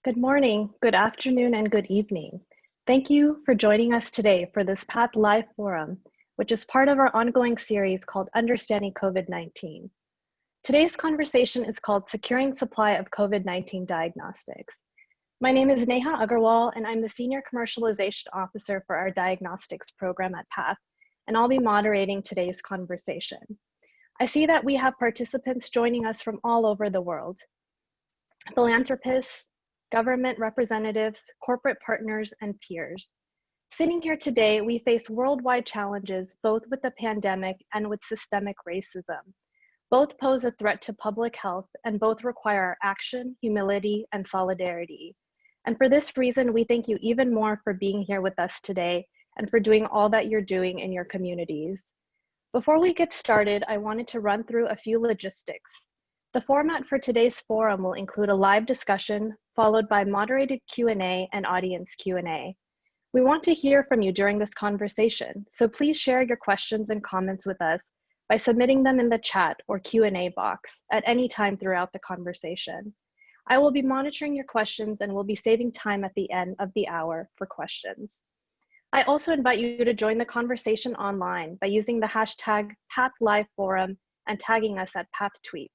Good morning, good afternoon, and good evening. Thank you for joining us today for this PATH Live Forum, which is part of our ongoing series called Understanding COVID-19. Today's conversation is called Securing Supply of COVID-19 Diagnostics. My name is Neha Agarwal, and I'm the Senior Commercialization Officer for our Diagnostics program at PATH, and I'll be moderating today's conversation. I see that we have participants joining us from all over the world: philanthropists, government representatives, corporate partners, and peers. Sitting here today, we face worldwide challenges both with the pandemic and with systemic racism. Both pose a threat to public health and both require our action, humility, and solidarity. And for this reason, we thank you even more for being here with us today and for doing all that you're doing in your communities. Before we get started, I wanted to run through a few logistics. The format for today's forum will include a live discussion, followed by moderated Q&A and audience Q&A. We want to hear from you during this conversation, so please share your questions and comments with us by submitting them in the chat or Q&A box at any time throughout the conversation. I will be monitoring your questions and will be saving time at the end of the hour for questions. I also invite you to join the conversation online by using the hashtag #PathLiveForum and tagging us at PathTweets.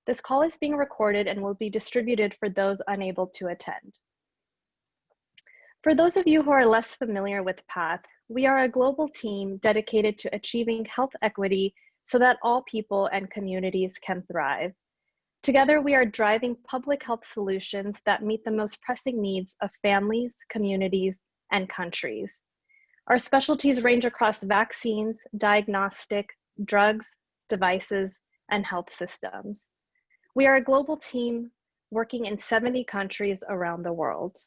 This call is being recorded and will be distributed for those unable to attend. For those of you who are less familiar with PATH, we are a global team dedicated to achieving health equity so that all people and communities can thrive. Together, we are driving public health solutions that meet the most pressing needs of families, communities, and countries. Our specialties range across vaccines, diagnostic, drugs, devices, and health systems. We are a global team working in 70 countries around the world.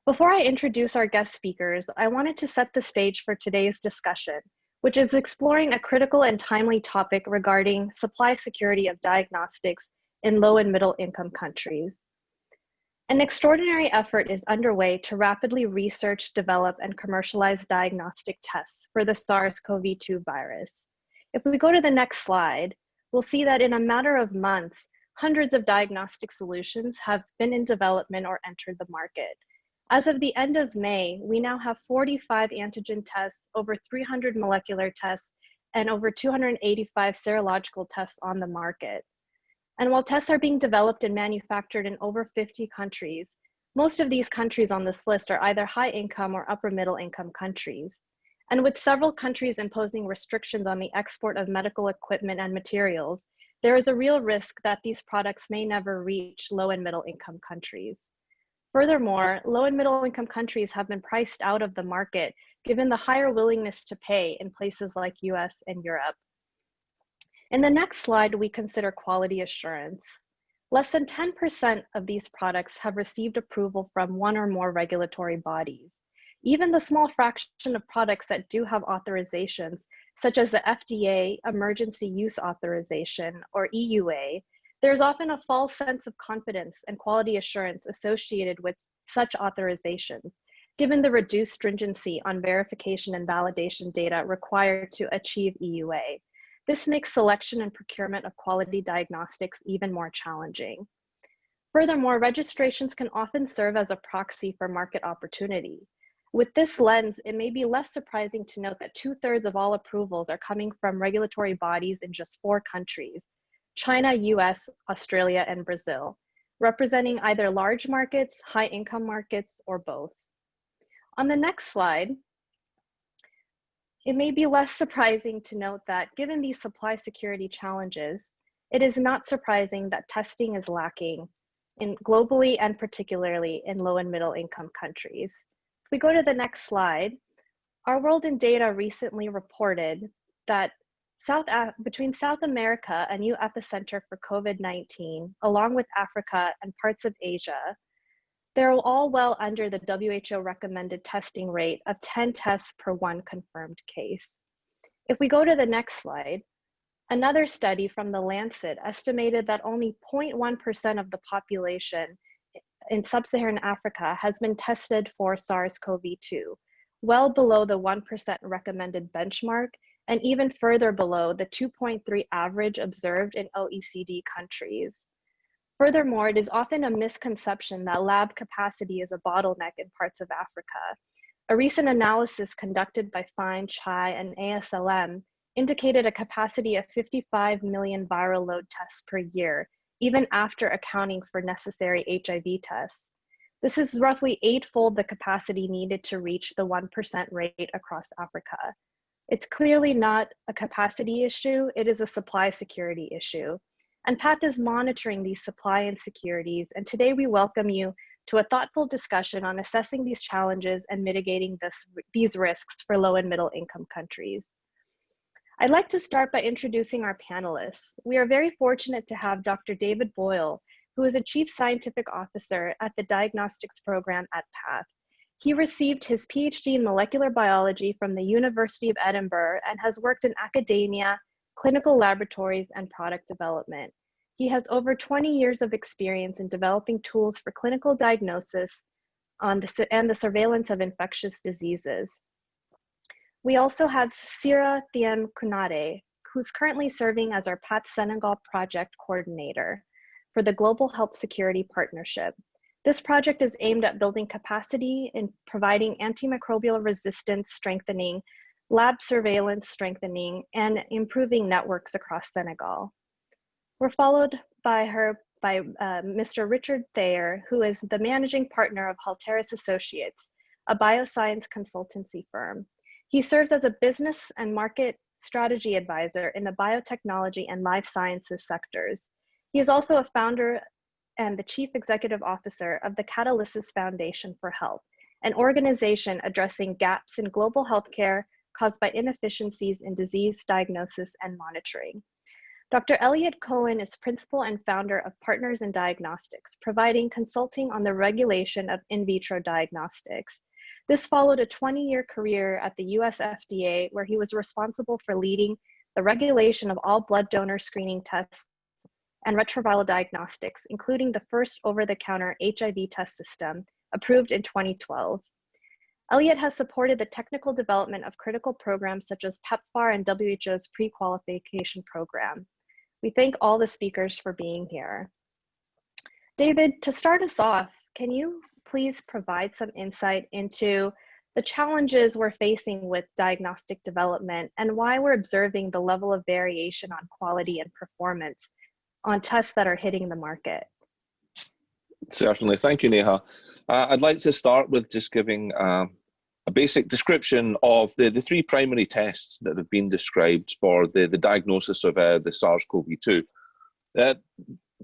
Before I introduce our guest speakers, I wanted to set the stage for today's discussion, which is exploring a critical and timely topic regarding supply security of diagnostics in low and middle income countries. An extraordinary effort is underway to rapidly research, develop, and commercialize diagnostic tests for the SARS-CoV-2 virus. If we go to the next slide, we'll see that in a matter of months, hundreds of diagnostic solutions have been in development or entered the market. As of the end of May, we now have 45 antigen tests, over 300 molecular tests, and over 285 serological tests on the market. And while tests are being developed and manufactured in over 50 countries, most of these countries on this list are either high income or upper middle income countries. And with several countries imposing restrictions on the export of medical equipment and materials, there is a real risk that these products may never reach low and middle income countries. Furthermore, low and middle income countries have been priced out of the market given the higher willingness to pay in places like US and Europe. In the next slide, we consider quality assurance. Less than 10% of these products have received approval from one or more regulatory bodies. Even the small fraction of products that do have authorizations, such as the FDA Emergency Use Authorization, or EUA, there's often a false sense of confidence and quality assurance associated with such authorizations, given the reduced stringency on verification and validation data required to achieve EUA. This makes selection and procurement of quality diagnostics even more challenging. Furthermore, registrations can often serve as a proxy for market opportunity. With this lens, it may be less surprising to note that 2/3 of all approvals are coming from regulatory bodies in just 4 countries: China, US, Australia, and Brazil, representing either large markets, high income markets, or both. On the next slide, it may be less surprising to note that given these supply security challenges, it is not surprising that testing is lacking globally and particularly in low and middle income countries. If we go to the next slide, Our World in Data recently reported that between South America, a new epicenter for COVID-19, along with Africa and parts of Asia, they're all well under the WHO recommended testing rate of 10 tests per 1 confirmed case. If we go to the next slide, another study from The Lancet estimated that only 0.1% of the population in sub-Saharan Africa has been tested for SARS-CoV-2, well below the 1% recommended benchmark and even further below the 2.3 average observed in OECD countries. Furthermore, it is often a misconception that lab capacity is a bottleneck in parts of Africa. A recent analysis conducted by Fine, Chai, and ASLM indicated a capacity of 55 million viral load tests per year, even after accounting for necessary HIV tests. This is roughly 8-fold the capacity needed to reach the 1% rate across Africa. It's clearly not a capacity issue, it is a supply security issue. And PATH is monitoring these supply insecurities, and today we welcome you to a thoughtful discussion on assessing these challenges and mitigating these risks for low and middle income countries. I'd like to start by introducing our panelists. We are very fortunate to have Dr. David Boyle, who is a Chief Scientific Officer at the Diagnostics program at PATH. He received his PhD in molecular biology from the University of Edinburgh and has worked in academia, clinical laboratories, and product development. He has over 20 years of experience in developing tools for clinical diagnosis and the surveillance of infectious diseases. We also have Sira Thiem Kunade, who's currently serving as our PATH Senegal project coordinator for the Global Health Security Partnership. This project is aimed at building capacity in providing antimicrobial resistance strengthening, lab surveillance strengthening, and improving networks across Senegal. We're followed by Mr. Richard Thayer, who is the managing partner of Halteris Associates, a bioscience consultancy firm. He serves as a business and market strategy advisor in the biotechnology and life sciences sectors. He is also a founder and the chief executive officer of the Catalysis Foundation for Health, an organization addressing gaps in global healthcare caused by inefficiencies in disease diagnosis and monitoring. Dr. Elliot Cohen is principal and founder of Partners in Diagnostics, providing consulting on the regulation of in vitro diagnostics. This followed a 20-year career at the US FDA, where he was responsible for leading the regulation of all blood donor screening tests and retroviral diagnostics, including the first over-the-counter HIV test system approved in 2012. Elliot has supported the technical development of critical programs such as PEPFAR and WHO's pre-qualification program. We thank all the speakers for being here. David, to start us off, can you please provide some insight into the challenges we're facing with diagnostic development and why we're observing the level of variation on quality and performance on tests that are hitting the market? Certainly, thank you, Neha. I'd like to start with just giving a basic description of the three primary tests that have been described for the diagnosis of the SARS-CoV-2.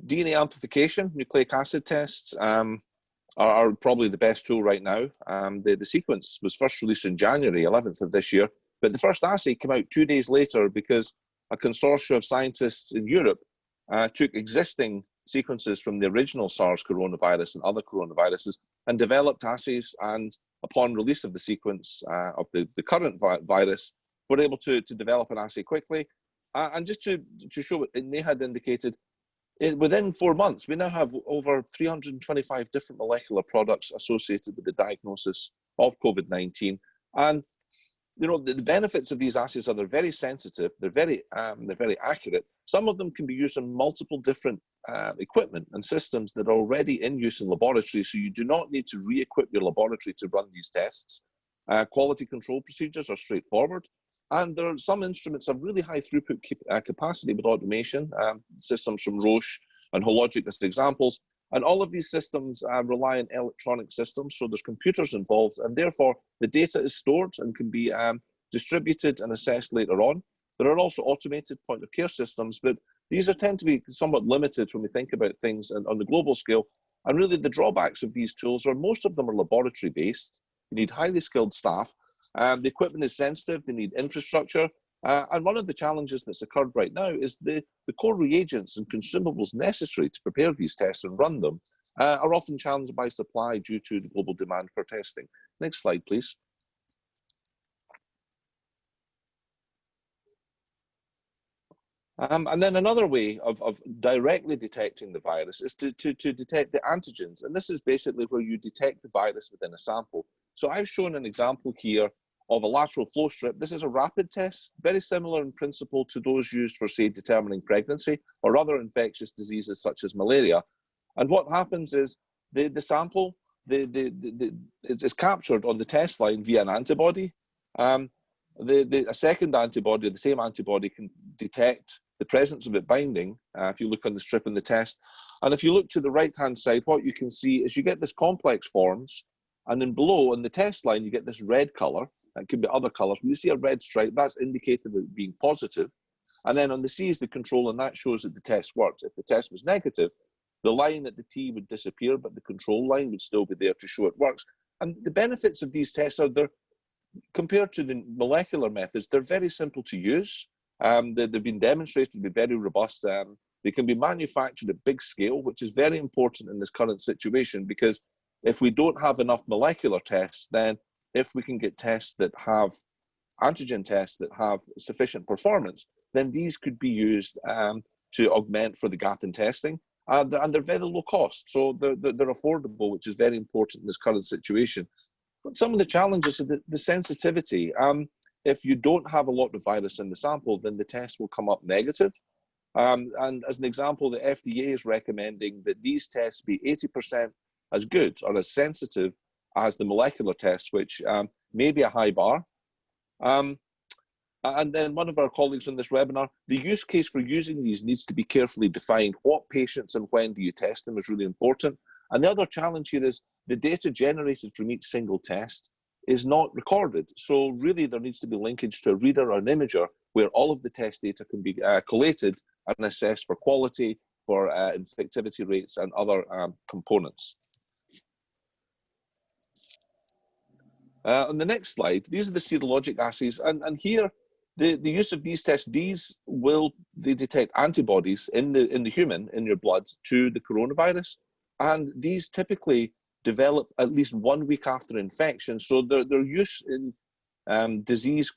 DNA amplification, nucleic acid tests are probably the best tool right now. The sequence was first released in January 11th of this year, but the first assay came out 2 days later because a consortium of scientists in Europe took existing sequences from the original SARS coronavirus and other coronaviruses and developed assays, and upon release of the sequence of the current virus, were able to develop an assay quickly. And just to show what Neha had indicated, within 4 months, we now have over 325 different molecular products associated with the diagnosis of COVID-19. And you know, the benefits of these assays are they're very sensitive, they're very accurate. Some of them can be used on multiple different equipment and systems that are already in use in laboratories, so you do not need to re-equip your laboratory to run these tests. Quality control procedures are straightforward, and there are some instruments of really high throughput capacity with automation, systems from Roche and Hologic as examples. And all of these systems rely on electronic systems, so there's computers involved, and therefore the data is stored and can be distributed and assessed later on. There are also automated point of care systems, but these tend to be somewhat limited when we think about things on the global scale. And really the drawbacks of these tools are most of them are laboratory based. You need highly skilled staff. The equipment is sensitive, they need infrastructure. And one of the challenges that's occurred right now is the core reagents and consumables necessary to prepare these tests and run them are often challenged by supply due to the global demand for testing. Next slide, please. And then another way of directly detecting the virus is to detect the antigens. And this is basically where you detect the virus within a sample. So I've shown an example here of a lateral flow strip. This is a rapid test, very similar in principle to those used for, say, determining pregnancy or other infectious diseases such as malaria. And what happens is the sample is captured on the test line via an antibody. A second antibody, or the same antibody, can detect the presence of it binding, if you look on the strip in the test. And if you look to the right-hand side, what you can see is you get this complex forms, and then below on the test line, you get this red color. It could be other colors. When you see a red stripe, that's indicative of it being positive. And then on the C is the control, and that shows that the test worked. If the test was negative, the line at the T would disappear, but the control line would still be there to show it works. And the benefits of these tests are compared to the molecular methods, they're very simple to use. They've been demonstrated to be very robust. They can be manufactured at big scale, which is very important in this current situation, because if we don't have enough molecular tests, then if we can get tests that have antigen tests that have sufficient performance, then these could be used to augment for the gap in testing. And they're very low cost, so they're affordable, which is very important in this current situation. But some of the challenges are the sensitivity. If you don't have a lot of virus in the sample, then the test will come up negative. And as an example, the FDA is recommending that these tests be 80% as good or as sensitive as the molecular tests, which may be a high bar. And then one of our colleagues on this webinar, the use case for using these needs to be carefully defined. What patients and when do you test them is really important. And the other challenge here is the data generated from each single test is not recorded. So really there needs to be linkage to a reader or an imager where all of the test data can be collated and assessed for quality, for infectivity rates and other components. On the next slide, these are the serologic assays, and here the use of these tests, they detect antibodies in the human, in your blood, to the coronavirus, and these typically develop at least 1 week after infection. So their use in disease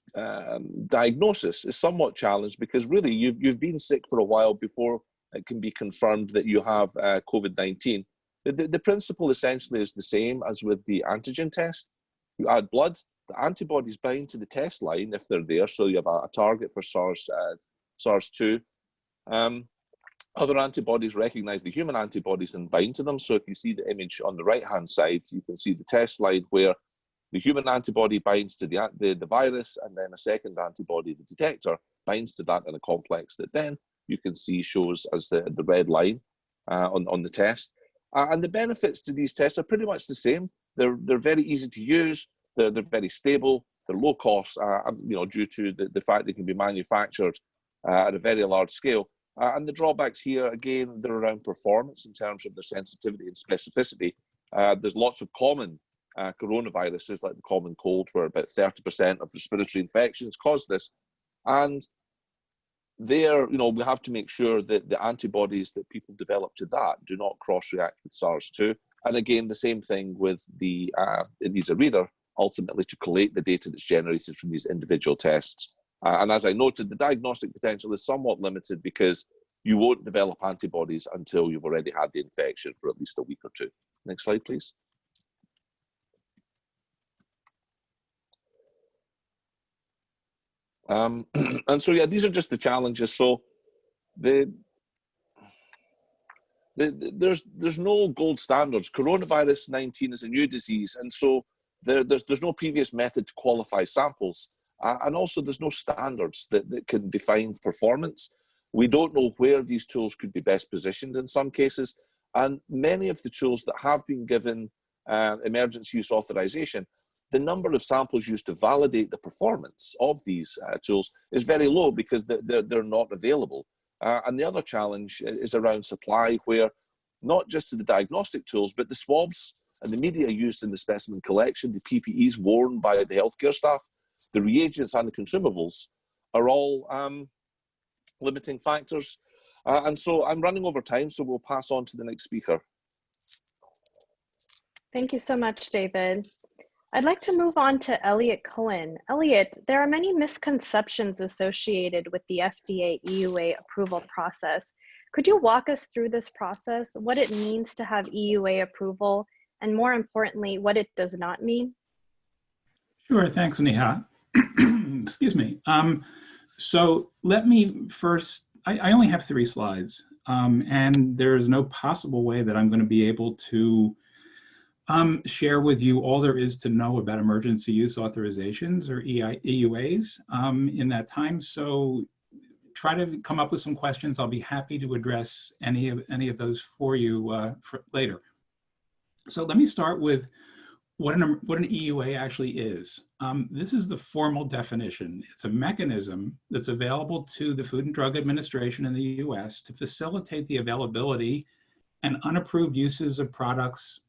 diagnosis is somewhat challenged, because really you've been sick for a while before it can be confirmed that you have COVID-19. The principle essentially is the same as with the antigen test. You add blood, the antibodies bind to the test line if they're there, so you have a target for SARS-2. Other antibodies recognize the human antibodies and bind to them. So if you see the image on the right-hand side, you can see the test line where the human antibody binds to the virus, and then a second antibody, the detector, binds to that in a complex that then you can see shows as the red line on the test. And the benefits to these tests are pretty much the same. They're very easy to use. They're very stable. They're low cost, due to the fact they can be manufactured at a very large scale. And the drawbacks here, again, they're around performance in terms of their sensitivity and specificity. There's lots of common coronaviruses, like the common cold, where about 30% of respiratory infections cause this. And there, we have to make sure that the antibodies that people develop to that do not cross-react with SARS-2. And again, the same thing with it needs a reader, ultimately, to collate the data that's generated from these individual tests. And as I noted, the diagnostic potential is somewhat limited, because you won't develop antibodies until you've already had the infection for at least a week or two. Next slide, please. And so, yeah, these are just the challenges. So there's no gold standards. Coronavirus 19 is a new disease, and so there's no previous method to qualify samples. And also there's no standards that can define performance. We don't know where these tools could be best positioned in some cases. And many of the tools that have been given emergency use authorization, the number of samples used to validate the performance of these tools is very low, because they're not available. And the other challenge is around supply, where not just to the diagnostic tools, but the swabs and the media used in the specimen collection, the PPEs worn by the healthcare staff, the reagents and the consumables are all limiting factors. And so I'm running over time, so we'll pass on to the next speaker. Thank you so much, David. I'd like to move on to Elliot Cohen. Elliot, there are many misconceptions associated with the FDA EUA approval process. Could you walk us through this process, what it means to have EUA approval, and more importantly, what it does not mean? Sure, thanks, Neha. Excuse me. So let me first, I only have 3 slides. And there is no possible way that I'm going to be able to share with you all there is to know about emergency use authorizations or EUAs in that time. So try to come up with some questions. I'll be happy to address any of those for you for later. So let me start with what an EUA actually is. This is the formal definition. It's a mechanism that's available to the Food and Drug Administration in the US to facilitate the availability and unapproved uses of products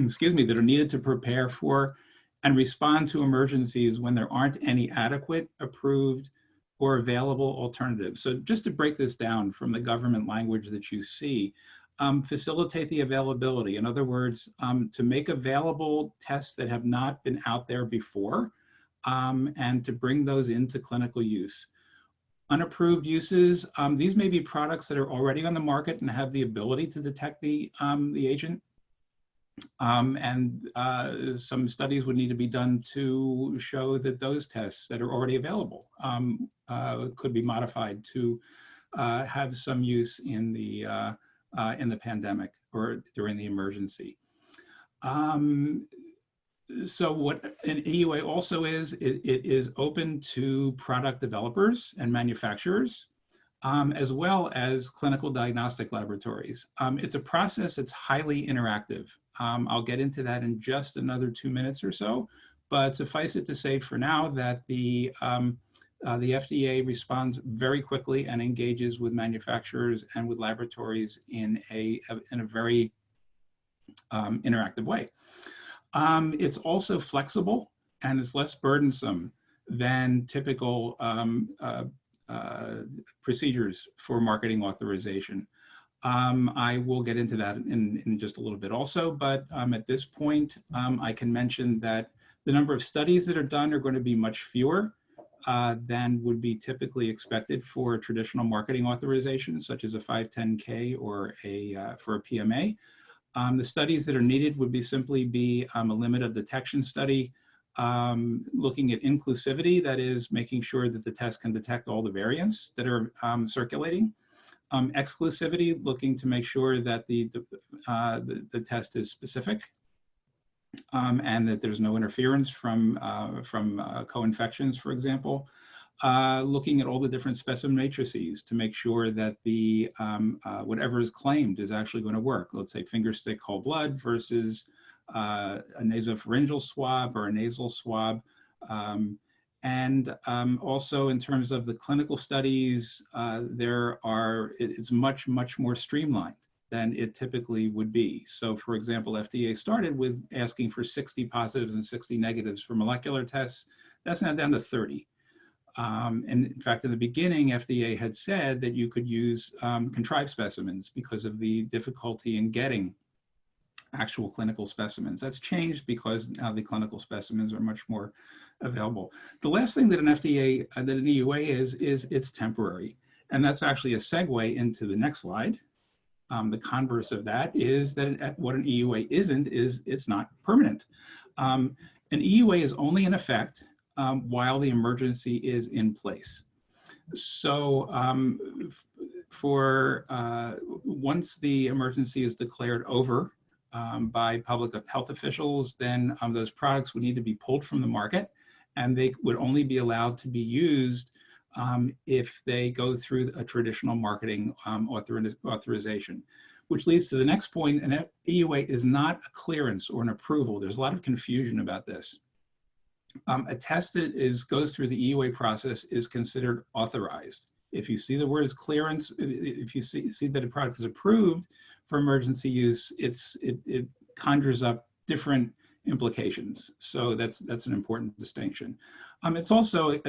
excuse me, that are needed to prepare for and respond to emergencies when there aren't any adequate, approved, or available alternatives. So just to break this down from the government language that you see, facilitate the availability. In other words, to make available tests that have not been out there before and to bring those into clinical use. Unapproved uses, these may be products that are already on the market and have the ability to detect the agent. Some studies would need to be done to show that those tests that are already available could be modified to have some use in the pandemic or during the emergency. So what an EUA also is, it is open to product developers and manufacturers, as well as clinical diagnostic laboratories. It's a process that's highly interactive. I'll get into that in just another 2 minutes or so, but suffice it to say for now that the FDA responds very quickly and engages with manufacturers and with laboratories in a very interactive way. It's also flexible and it's less burdensome than typical procedures for marketing authorization. I will get into that in just a little bit also, but at this point, I can mention that the number of studies that are done are going to be much fewer than would be typically expected for a traditional marketing authorization, such as a 510K or for a PMA. The studies that are needed would simply be a limit of detection study, looking at inclusivity, that is making sure that the test can detect all the variants that are circulating. Exclusivity, looking to make sure that the test is specific and that there's no interference from co-infections, for example. Looking at all the different specimen matrices to make sure that the whatever is claimed is actually going to work. Let's say finger stick whole blood versus a nasopharyngeal swab or a nasal swab. Also in terms of the clinical studies, it's much more streamlined than it typically would be. So for example, FDA started with asking for 60 positives and 60 negatives for molecular tests. That's now down to 30. And in fact, in the beginning, FDA had said that you could use contrived specimens because of the difficulty in getting actual clinical specimens. That's changed because now the clinical specimens are much more available. The last thing that an EUA is it's temporary. And that's actually a segue into the next slide. The converse of that is that what an EUA isn't is it's not permanent. An EUA is only in effect while the emergency is in place. So once the emergency is declared over by public health officials, then those products would need to be pulled from the market, and they would only be allowed to be used if they go through a traditional marketing authorization, which leads to the next point. An EUA is not a clearance or an approval. There's a lot of confusion about this. A test that goes through the EUA process is considered authorized. If you see the words clearance, if you see that a product is approved for emergency use, it conjures up different implications. So that's an important distinction. It's also,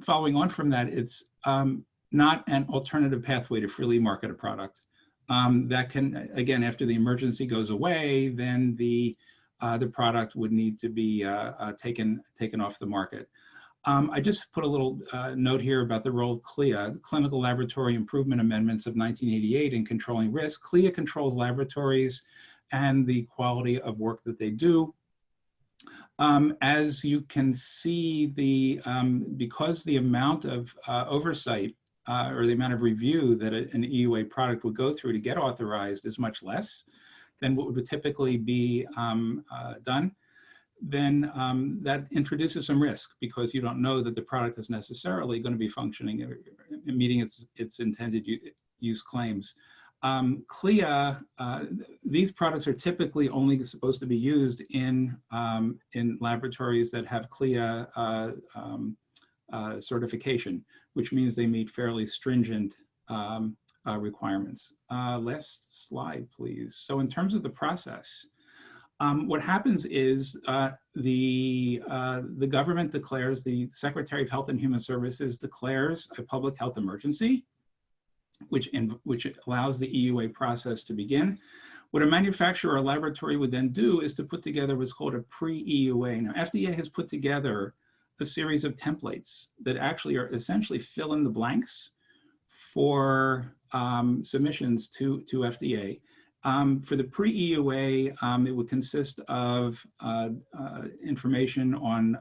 following on from that, it's not an alternative pathway to freely market a product. That can, again, after the emergency goes away, then the product would need to be taken off the market. I just put a little note here about the role of CLIA, Clinical Laboratory Improvement Amendments of 1988 in controlling risk. CLIA controls laboratories and the quality of work that they do. As you can see, because the amount of oversight or the amount of review that an EUA product would go through to get authorized is much less than what would typically be done, then that introduces some risk, because you don't know that the product is necessarily going to be functioning and meeting its intended use claims. CLIA, these products are typically only supposed to be used in laboratories that have CLIA certification, which means they meet fairly stringent requirements. Last slide, please. So in terms of the process, what happens is the government declares, the Secretary of Health and Human Services declares a public health emergency, which allows the EUA process to begin. What a manufacturer or laboratory would then do is to put together what's called a pre-EUA. Now, FDA has put together a series of templates that actually are essentially fill in the blanks for submissions to FDA. For the pre-EUA, it would consist of information on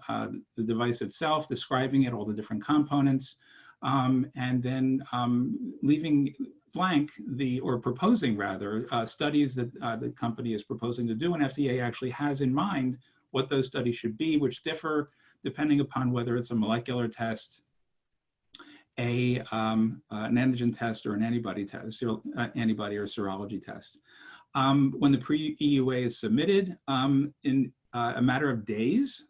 the device itself, describing it, all the different components, and then leaving blank or proposing rather, studies that the company is proposing to do, and FDA actually has in mind what those studies should be, which differ depending upon whether it's a molecular test, an antigen test, or an antibody test, antibody or serology test. When the pre-EUA is submitted, in a matter of days,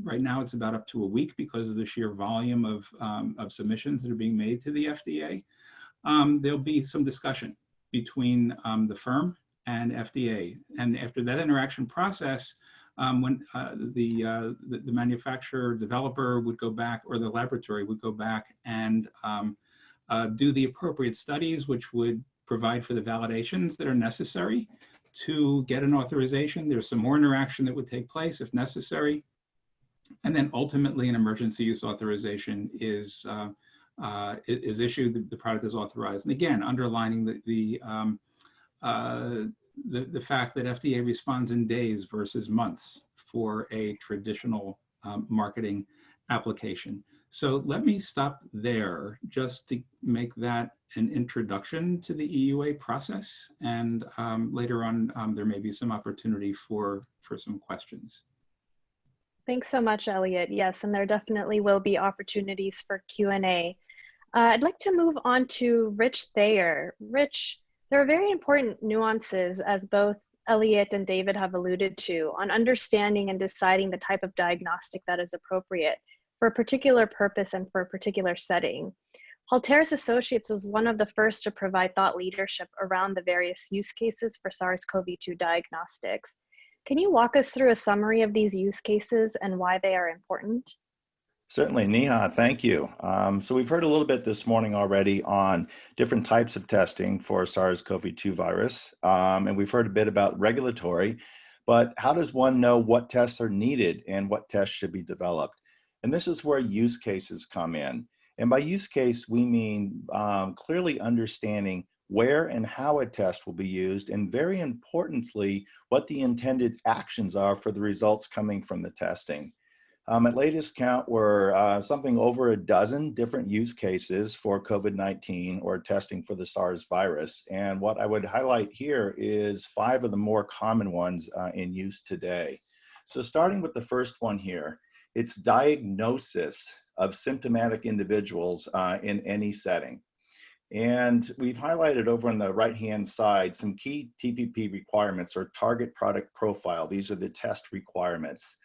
right now it's about up to a week because of the sheer volume of submissions that are being made to the FDA, there'll be some discussion between the firm and FDA. And after that interaction process, when the manufacturer, developer would go back, or the laboratory would go back and do the appropriate studies, which would provide for the validations that are necessary to get an authorization. There's some more interaction that would take place if necessary. And then ultimately an emergency use authorization is issued, the product is authorized. And again, underlining the fact that FDA responds in days versus months for a traditional marketing application. So let me stop there just to make that an introduction to the EUA process. And later on, there may be some opportunity for some questions. Thanks so much, Elliot. Yes, and there definitely will be opportunities for Q&A. I'd like to move on to Rich Thayer. Rich, there are very important nuances, as both Elliot and David have alluded to, on understanding and deciding the type of diagnostic that is appropriate for a particular purpose and for a particular setting. Halteris Associates was one of the first to provide thought leadership around the various use cases for SARS-CoV-2 diagnostics. Can you walk us through a summary of these use cases and why they are important? Certainly, Neha, thank you. So we've heard a little bit this morning already on different types of testing for SARS-CoV-2 virus, and we've heard a bit about regulatory, but how does one know what tests are needed and what tests should be developed? And this is where use cases come in. And by use case, we mean clearly understanding where and how a test will be used, and very importantly, what the intended actions are for the results coming from the testing. At latest count, we're something over a dozen different use cases for COVID-19 or testing for the SARS virus. And what I would highlight here is 5 of the more common ones in use today. So starting with the first one here, it's diagnosis of symptomatic individuals in any setting. And we've highlighted over on the right-hand side some key TPP requirements, or target product profile. These are the test requirements.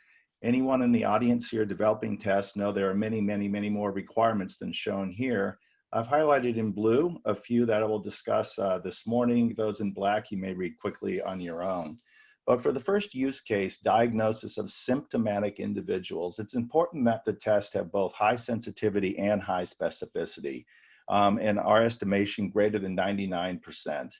Anyone in the audience here developing tests know there are many, many, many more requirements than shown here. I've highlighted in blue a few that I will discuss this morning. Those in black you may read quickly on your own. But for the first use case, diagnosis of symptomatic individuals, it's important that the test have both high sensitivity and high specificity. In our estimation, greater than 99%.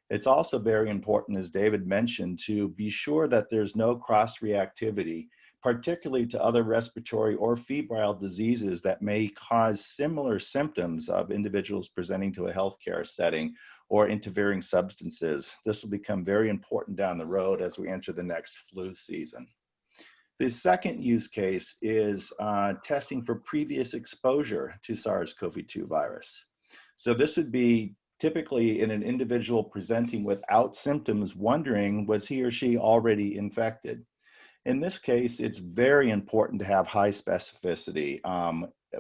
It's also very important, as David mentioned, to be sure that there's no cross-reactivity, particularly to other respiratory or febrile diseases that may cause similar symptoms of individuals presenting to a healthcare setting, or interfering substances. This will become very important down the road as we enter the next flu season. The second use case is testing for previous exposure to SARS-CoV-2 virus. So this would be typically in an individual presenting without symptoms, wondering, was he or she already infected? In this case, it's very important to have high specificity,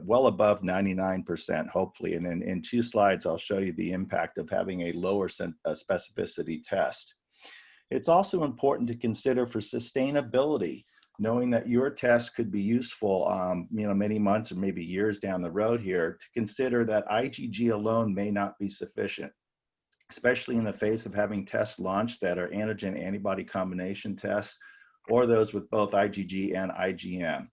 well above 99%, hopefully. And then in 2 slides, I'll show you the impact of having a lower specificity test. It's also important to consider for sustainability, knowing that your test could be useful, many months or maybe years down the road here, to consider that IgG alone may not be sufficient, especially in the face of having tests launched that are antigen antibody combination tests, or those with both IgG and IgM.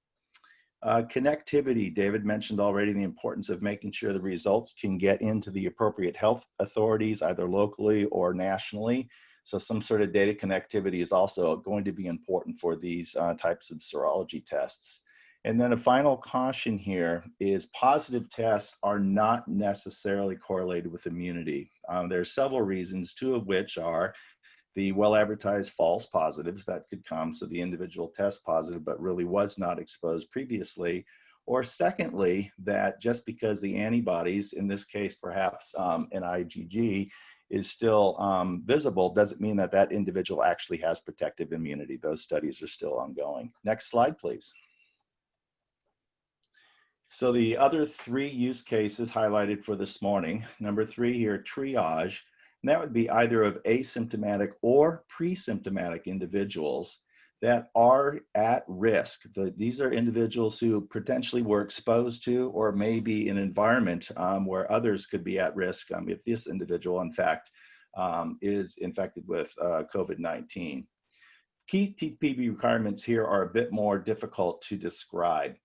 Connectivity, David mentioned already the importance of making sure the results can get into the appropriate health authorities, either locally or nationally. So some sort of data connectivity is also going to be important for these types of serology tests. And then a final caution here is positive tests are not necessarily correlated with immunity. There are several reasons, 2 of which are the well-advertised false positives that could come, so the individual test positive but really was not exposed previously, or secondly, that just because the antibodies, in this case perhaps an IgG, is still visible doesn't mean that that individual actually has protective immunity. Those studies are still ongoing. Next slide, please. So the other 3 use cases highlighted for this morning, number 3 here, triage. And that would be either of asymptomatic or pre-symptomatic individuals that are at risk. These are individuals who potentially were exposed to or may be in an environment where others could be at risk if this individual, in fact, is infected with COVID-19. Key TPP requirements here are a bit more difficult to describe.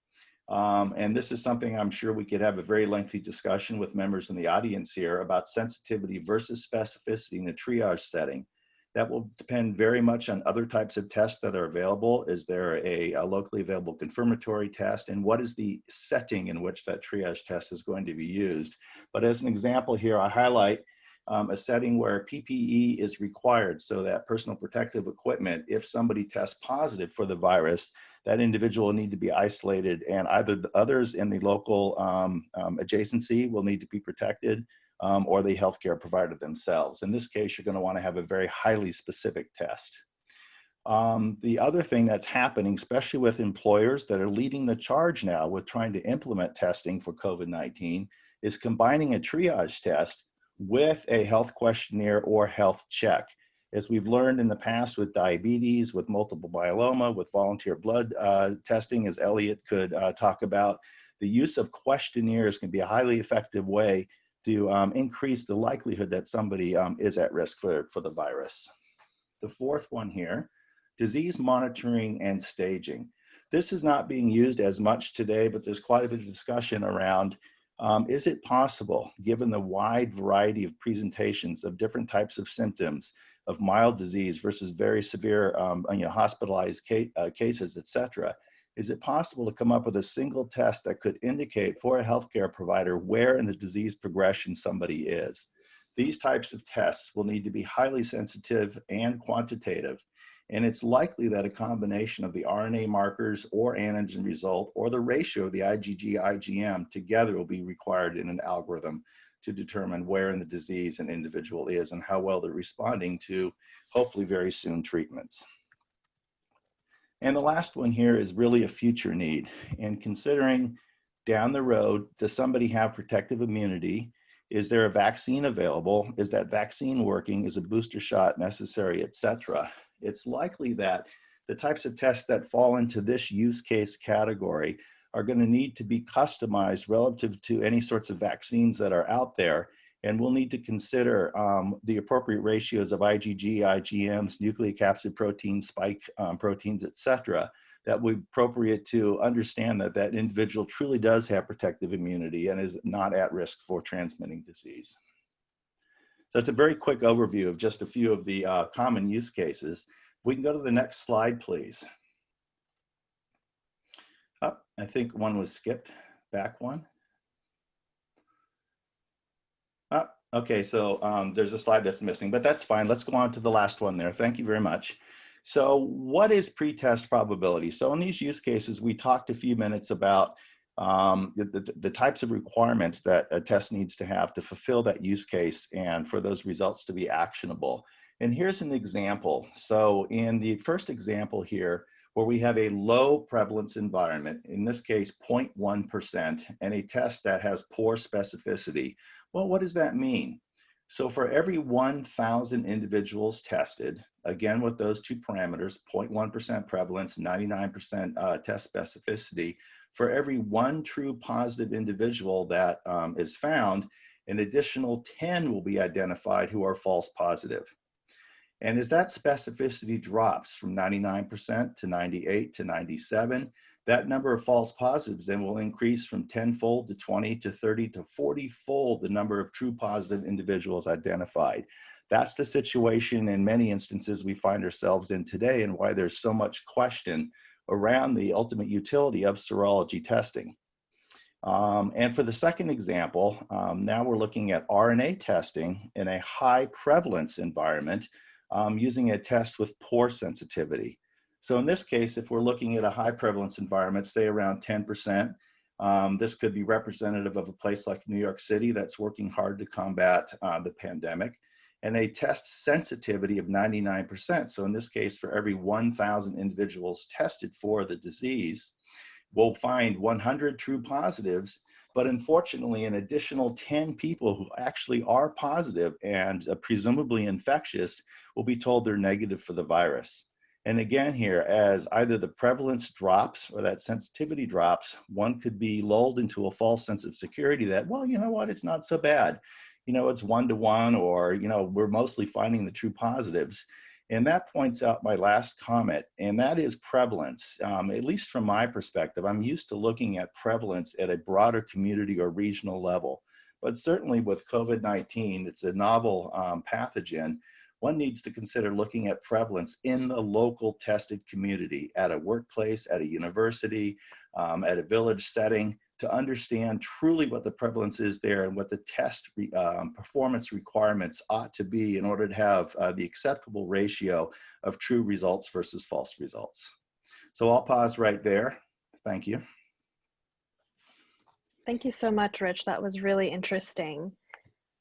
And this is something I'm sure we could have a very lengthy discussion with members in the audience here about sensitivity versus specificity in a triage setting. That will depend very much on other types of tests that are available. Is there a locally available confirmatory test? And what is the setting in which that triage test is going to be used? But as an example here, I highlight a setting where PPE is required, so that personal protective equipment, if somebody tests positive for the virus, that individual will need to be isolated, and either the others in the local adjacency will need to be protected, or the healthcare provider themselves. In this case, you're going to want to have a very highly specific test. The other thing that's happening, especially with employers that are leading the charge now with trying to implement testing for COVID-19, is combining a triage test with a health questionnaire or health check. As we've learned in the past with diabetes, with multiple myeloma, with volunteer blood testing, as Elliot could talk about, the use of questionnaires can be a highly effective way to increase the likelihood that somebody is at risk for the virus. The 4th one here, disease monitoring and staging. This is not being used as much today, but there's quite a bit of discussion around, is it possible, given the wide variety of presentations of different types of symptoms, of mild disease versus very severe hospitalized cases, et cetera, is it possible to come up with a single test that could indicate for a healthcare provider where in the disease progression somebody is? These types of tests will need to be highly sensitive and quantitative, and it's likely that a combination of the RNA markers or antigen result or the ratio of the IgG-IgM together will be required in an algorithm to determine where in the disease an individual is and how well they're responding to, hopefully very soon, treatments. And the last one here is really a future need. And considering down the road, does somebody have protective immunity? Is there a vaccine available? Is that vaccine working? Is a booster shot necessary, et cetera? It's likely that the types of tests that fall into this use case category are going to need to be customized relative to any sorts of vaccines that are out there. And we'll need to consider the appropriate ratios of IgG, IgMs, nucleocapsid proteins, spike proteins, et cetera, that would be appropriate to understand that that individual truly does have protective immunity and is not at risk for transmitting disease. So it's a very quick overview of just a few of the common use cases. We can go to the next slide, please. Oh, I think one was skipped. Back one. Oh, okay, so there's a slide that's missing, but that's fine. Let's go on to the last one there. Thank you very much. So what is pretest probability? So in these use cases, we talked a few minutes about the types of requirements that a test needs to have to fulfill that use case and for those results to be actionable. And here's an example. So in the first example here, where we have a low prevalence environment, in this case 0.1%, and a test that has poor specificity. Well, what does that mean? So for every 1,000 individuals tested, again with those two parameters, 0.1% prevalence, 99% test specificity, for every one true positive individual that is found, an additional 10 will be identified who are false positive. And as that specificity drops from 99% to 98 to 97, that number of false positives then will increase from 10-fold to 20 to 30 to 40-fold the number of true positive individuals identified. That's the situation in many instances we find ourselves in today, and why there's so much question around the ultimate utility of serology testing. And for the second example, now we're looking at RNA testing in a high prevalence environment using a test with poor sensitivity. So in this case, if we're looking at a high prevalence environment, say around 10%, this could be representative of a place like New York City that's working hard to combat the pandemic, and a test sensitivity of 99%. So in this case, for every 1,000 individuals tested for the disease, we'll find 100 true positives, but unfortunately, an additional 10 people who actually are positive and presumably infectious will be told they're negative for the virus. And again here, as either the prevalence drops or that sensitivity drops, one could be lulled into a false sense of security that, well, you know what, it's not so bad. You know, it's 1-to-1, or, you know, we're mostly finding the true positives. And that points out my last comment, and that is prevalence. At least from my perspective, I'm used to looking at prevalence at a broader community or regional level. But certainly with COVID-19, it's a novel pathogen. One needs to consider looking at prevalence in the local tested community, at a workplace, at a university, at a village setting, to understand truly what the prevalence is there and what the test performance requirements ought to be in order to have the acceptable ratio of true results versus false results. So I'll pause right there. Thank you. Thank you so much, Rich. That was really interesting.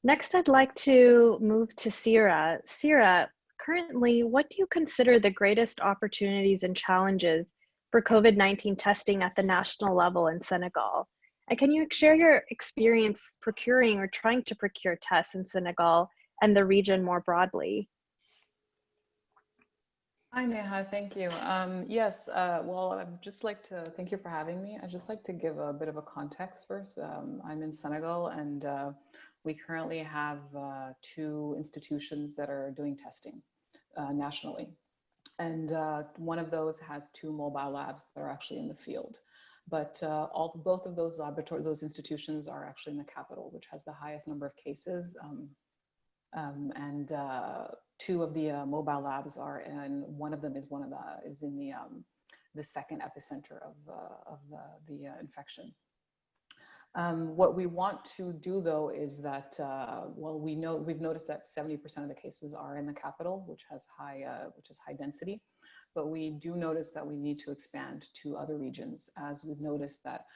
Next, I'd like to move to Sira. Sira, currently, what do you consider the greatest opportunities and challenges for COVID-19 testing at the national level in Senegal? And can you share your experience procuring or trying to procure tests in Senegal and the region more broadly? Hi, Neha, thank you. Yes, well, I'd just like to thank you for having me. I'd just like to give a bit of a context first. I'm in Senegal, and we currently have 2 institutions that are doing testing nationally. And one of those has 2 mobile labs that are actually in the field. But both of those institutions are actually in the capital, which has the highest number of cases. And 2 of the mobile labs are, and one of them is in the second epicenter of the infection. What we want to do, though, is that well, we've noticed that 70% of the cases are in the capital, which is high density. But we do notice that we need to expand to other regions, as we've noticed that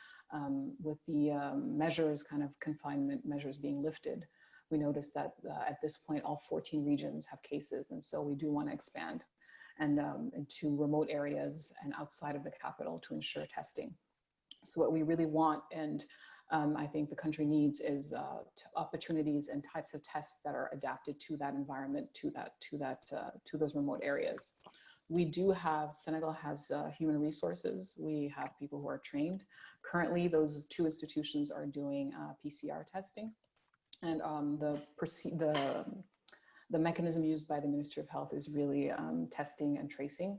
with the measures, kind of confinement measures being lifted, we noticed that at this point, all 14 regions have cases. And so we do want to expand and into remote areas and outside of the capital to ensure testing. So what we really want, and I think the country needs, is opportunities and types of tests that are adapted to that environment, to those remote areas. We do have, Senegal has human resources. We have people who are trained. Currently, those 2 institutions are doing PCR testing. And the mechanism used by the Ministry of Health is really testing and tracing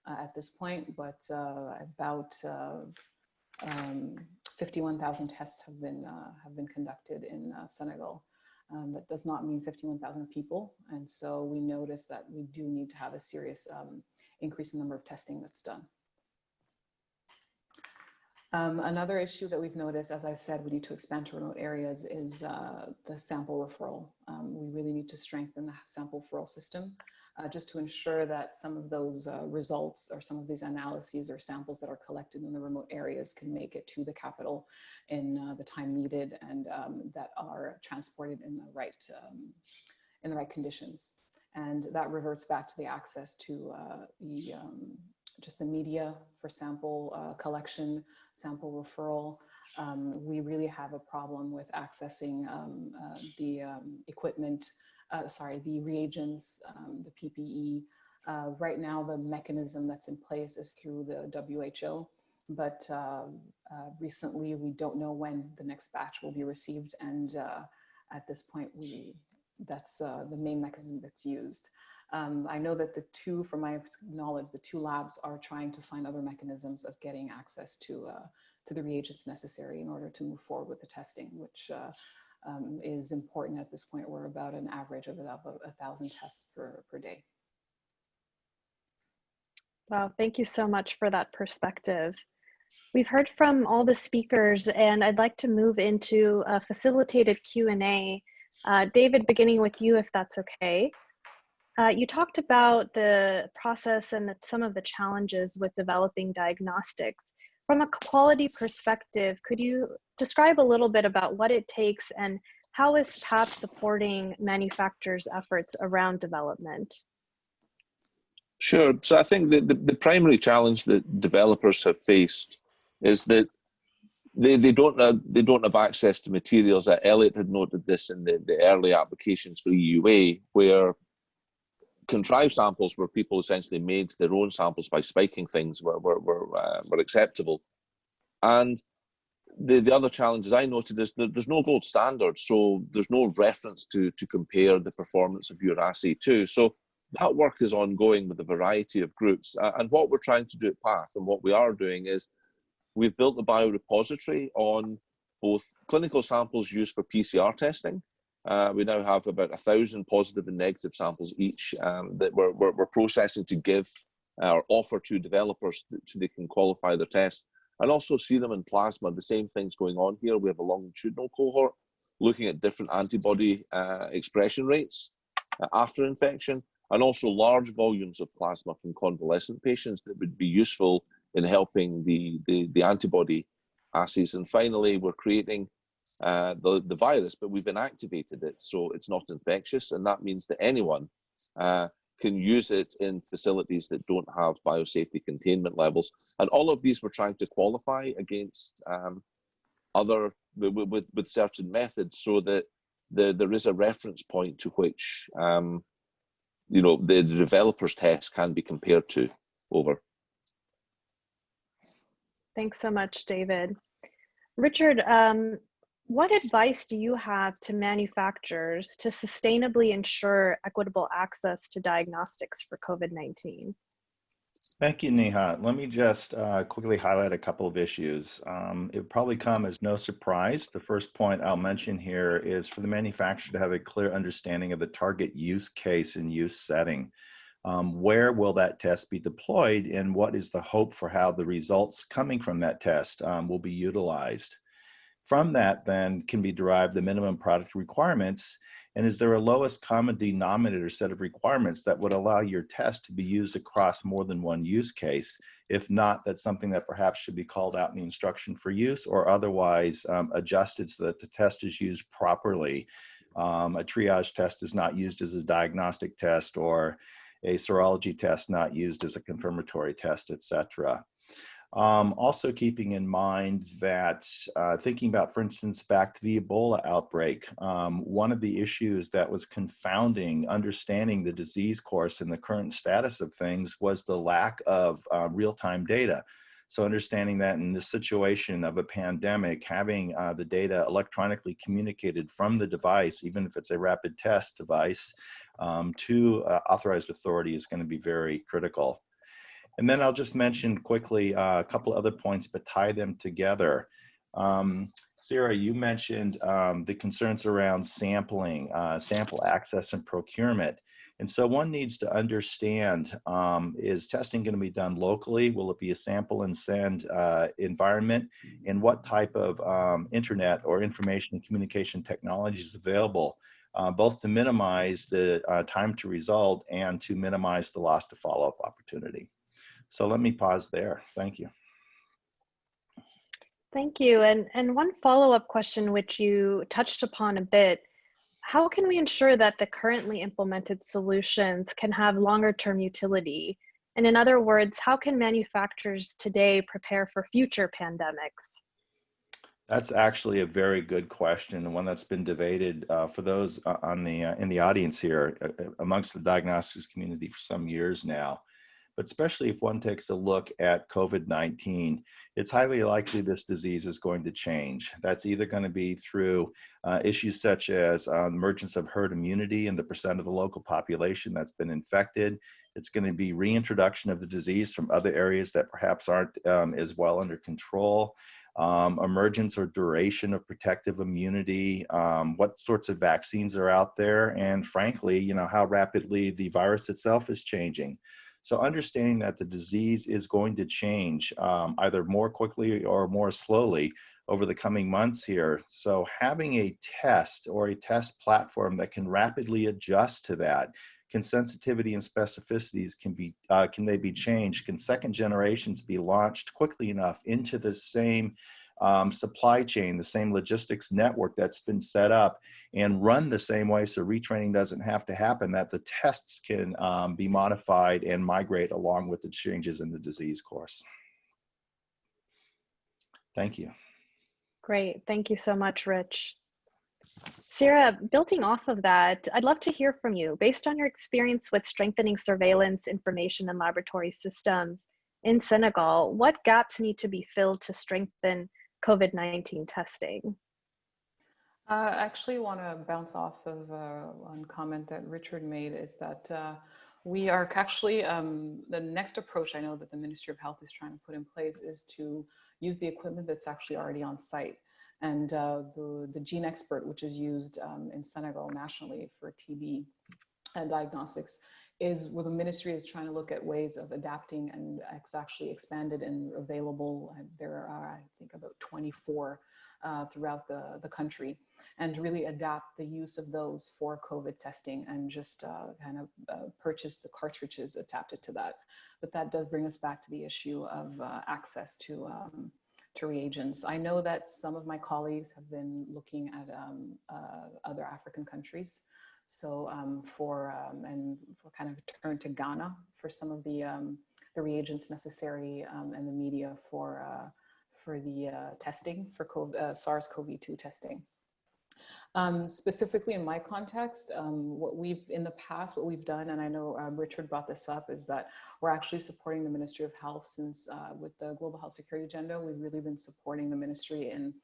at this point, but about 51,000 tests have been conducted in Senegal. That does not mean 51,000 people. And so we notice that we do need to have a serious increase in the number of testing that's done. Another issue that we've noticed, as I said, we need to expand to remote areas, is the sample referral. We really need to strengthen the sample referral system. just to ensure that some of those results or some of these analyses or samples that are collected in the remote areas can make it to the capital in the time needed, and that are transported in the right conditions. And that reverts back to the access to just the media for sample collection, sample referral. We really have a problem with accessing the equipment, the reagents, the PPE. Right now, the mechanism that's in place is through the WHO, but recently we don't know when the next batch will be received, and at this point, that's the main mechanism that's used. I know that from my knowledge, the two labs are trying to find other mechanisms of getting access to the reagents necessary in order to move forward with the testing, which is important at this point. We're about an average of about 1,000 tests per day. Wow, thank you so much for that perspective. We've heard from all the speakers, and I'd like to move into a facilitated Q&A. David, beginning with you, if that's okay. You talked about the process and some of the challenges with developing diagnostics. From a quality perspective, could you describe a little bit about what it takes and how is PAP supporting manufacturers' efforts around development? Sure. So I think the primary challenge that developers have faced is that they don't have access to materials. Elliot had noted this in the early applications for EUA, where contrived samples where people essentially made their own samples by spiking things were acceptable. And the other challenges I noted is that there's no gold standard, so there's no reference to compare the performance of your assay to. So that work is ongoing with a variety of groups. And what we're trying to do at PATH, and what we are doing, is we've built a biorepository on both clinical samples used for PCR testing. We now have about 1,000 positive and negative samples each that we're processing to give or offer to developers so they can qualify their tests. And also serum and plasma, the same things going on here. We have a longitudinal cohort looking at different antibody expression rates after infection, and also large volumes of plasma from convalescent patients that would be useful in helping the antibody assays. And finally, we're creating the virus, but we've inactivated it, so it's not infectious, and that means that anyone can use it in facilities that don't have biosafety containment levels. And all of these we're trying to qualify against other with certain methods, so that there is a reference point to which the developer's test can be compared to. Over. Thanks so much, David. Richard, what advice do you have to manufacturers to sustainably ensure equitable access to diagnostics for COVID-19? Thank you, Neha. Let me just quickly highlight a couple of issues. It would probably come as no surprise. The first point I'll mention here is for the manufacturer to have a clear understanding of the target use case and use setting. Where will that test be deployed, and what is the hope for how the results coming from that test will be utilized? From that, then, can be derived the minimum product requirements, and is there a lowest common denominator set of requirements that would allow your test to be used across more than one use case? If not, that's something that perhaps should be called out in the instruction for use, or otherwise adjusted so that the test is used properly. A triage test is not used as a diagnostic test, or a serology test not used as a confirmatory test, etc. Also keeping in mind that thinking about, for instance, back to the Ebola outbreak, one of the issues that was confounding understanding the disease course and the current status of things was the lack of real-time data. So understanding that in this situation of a pandemic, having the data electronically communicated from the device, even if it's a rapid test device, to authorized authority is going to be very critical. And then I'll just mention quickly a couple other points, but tie them together. Sarah, you mentioned the concerns around sampling, sample access and procurement. And so one needs to understand, is testing going to be done locally? Will it be a sample and send environment? And what type of internet or information and communication technology is available? both to minimize the time to result and to minimize the loss to follow-up opportunity. So let me pause there. Thank you. Thank you. And one follow-up question, which you touched upon a bit, how can we ensure that the currently implemented solutions can have longer-term utility? And in other words, how can manufacturers today prepare for future pandemics? That's actually a very good question, and one that's been debated for those in the audience here amongst the diagnostics community for some years now. But especially if one takes a look at COVID-19, it's highly likely this disease is going to change. That's either going to be through issues such as emergence of herd immunity in the percent of the local population that's been infected. It's going to be reintroduction of the disease from other areas that perhaps aren't as well under control. Emergence or duration of protective immunity, what sorts of vaccines are out there, and frankly, you know, how rapidly the virus itself is changing. So understanding that the disease is going to change either more quickly or more slowly over the coming months here. So having a test or a test platform that can rapidly adjust to that, can sensitivity and specificities can they be changed? Can second generations be launched quickly enough into the same supply chain, the same logistics network that's been set up and run the same way so retraining doesn't have to happen, that the tests can be modified and migrate along with the changes in the disease course. Thank you. Great, thank you so much, Rich. Sarah, building off of that, I'd love to hear from you. Based on your experience with strengthening surveillance, information, and laboratory systems in Senegal, what gaps need to be filled to strengthen COVID-19 testing? I actually want to bounce off of one comment that Richard made, is that we are actually, the next approach I know that the Ministry of Health is trying to put in place is to use the equipment that's actually already on site. And the gene expert, which is used in Senegal nationally for TB and diagnostics, is where the ministry is trying to look at ways of adapting, and it's actually expanded and available. There are, I think, about 24 throughout the country, and really adapt the use of those for COVID testing, and just kind of purchase the cartridges adapted to that. But that does bring us back to the issue of access to reagents. I know that some of my colleagues have been looking at other African countries. So for kind of turn to Ghana for some of the reagents necessary and the media for the testing for SARS-CoV-2 testing. Specifically in my context, what we've done, and I know Richard brought this up, is that we're actually supporting the Ministry of Health since with the Global Health Security Agenda, we've really been supporting the ministry in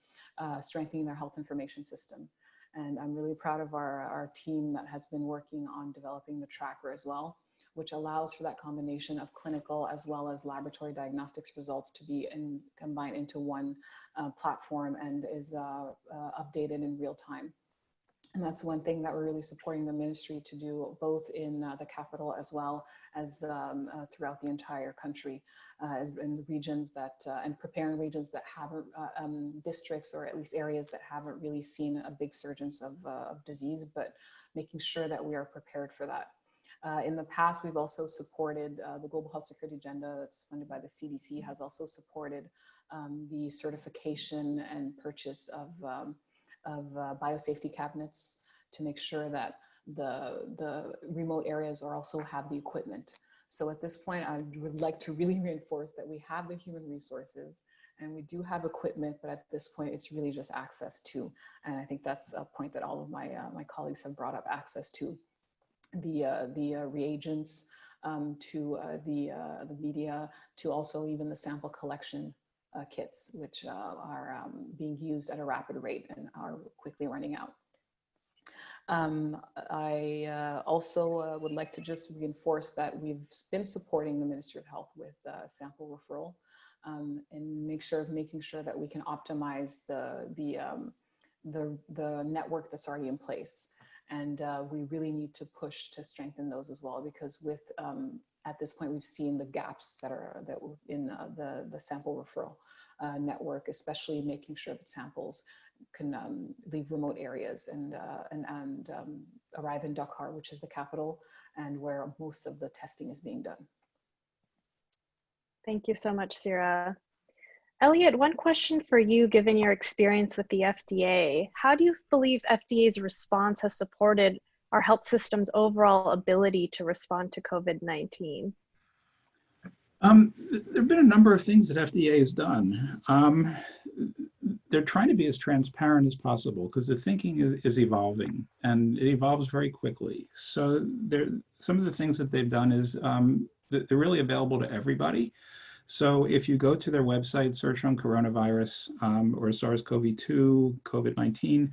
strengthening their health information system. And I'm really proud of our team that has been working on developing the tracker as well, which allows for that combination of clinical as well as laboratory diagnostics results to be combined into one platform and is updated in real time. And that's one thing that we're really supporting the ministry to do, both in the capital as well as throughout the entire country, in the regions that, and preparing regions that haven't, districts or at least areas that haven't really seen a big surgence of disease, but making sure that we are prepared for that. In the past, we've also supported the Global Health Security Agenda that's funded by the CDC, has also supported the certification and purchase of biosafety cabinets to make sure that the remote areas are also have the equipment. So at this point, I would like to really reinforce that we have the human resources and we do have equipment, but at this point, it's really just access to. And I think that's a point that all of my colleagues have brought up: access to the reagents, to the media, to also even the sample collection kits, which are being used at a rapid rate and are quickly running out. I also would like to just reinforce that we've been supporting the Ministry of Health with sample referral and making sure that we can optimize the network that's already in place. And we really need to push to strengthen those as well, because with at this point we've seen the gaps that are in the sample referral network, especially making sure that samples can leave remote areas and arrive in Dakar, which is the capital, and where most of the testing is being done. Thank you so much, Sira. Elliot, one question for you, given your experience with the FDA. How do you believe FDA's response has supported our health system's overall ability to respond to COVID-19? There have been a number of things that FDA has done. They're trying to be as transparent as possible because the thinking is evolving, and it evolves very quickly. So some of the things that they've done is they're really available to everybody. So if you go to their website, search on coronavirus or SARS-CoV-2, COVID-19,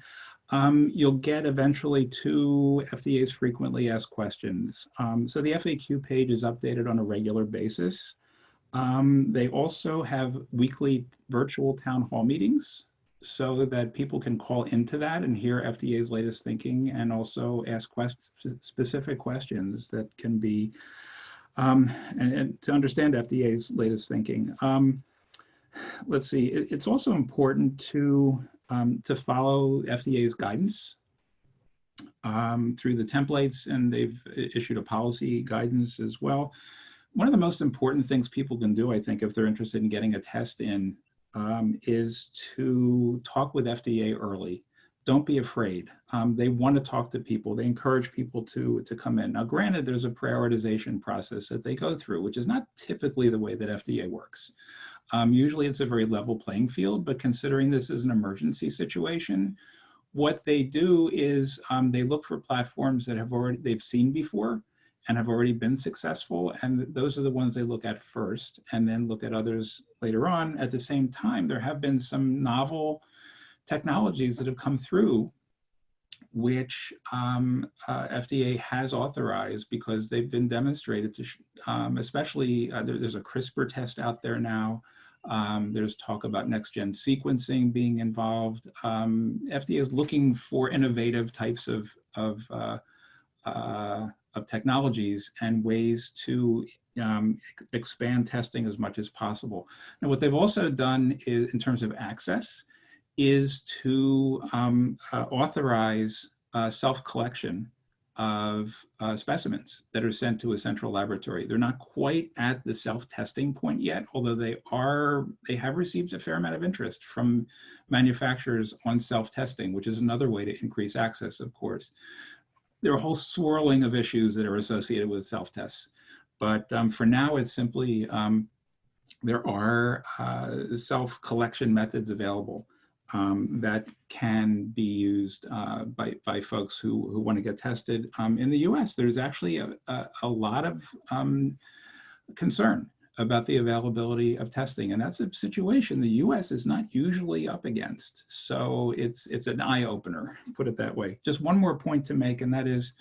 you'll get eventually to FDA's frequently asked questions. So the FAQ page is updated on a regular basis. They also have weekly virtual town hall meetings so that people can call into that and hear FDA's latest thinking, and also ask specific questions that can be, and to understand FDA's latest thinking. Let's see, it's also important to follow FDA's guidance through the templates, and they've issued a policy guidance as well. One of the most important things people can do, I think, if they're interested in getting a test in, is to talk with FDA early. Don't be afraid. They want to talk to people. They encourage people to come in. Now, granted, there's a prioritization process that they go through, which is not typically the way that FDA works. Usually it's a very level playing field, but considering this is an emergency situation, what they do is they look for platforms that they've seen before and have already been successful, and those are the ones they look at first, and then look at others later on. At the same time, there have been some novel technologies that have come through which FDA has authorized because they've been demonstrated to, especially there's a CRISPR test out there now. There's talk about next-gen sequencing being involved. FDA is looking for innovative types of technologies and ways to expand testing as much as possible. Now, what they've also done is, in terms of access, is to authorize self-collection of specimens that are sent to a central laboratory. They're not quite at the self-testing point yet, although they have received a fair amount of interest from manufacturers on self-testing, which is another way to increase access, of course. There are a whole swirling of issues that are associated with self-tests, but for now, it's simply there are self-collection methods available that can be used by folks who want to get tested. In the US, there's actually a lot of concern about the availability of testing, and that's a situation the US is not usually up against. So it's an eye-opener, put it that way. Just one more point to make, and that is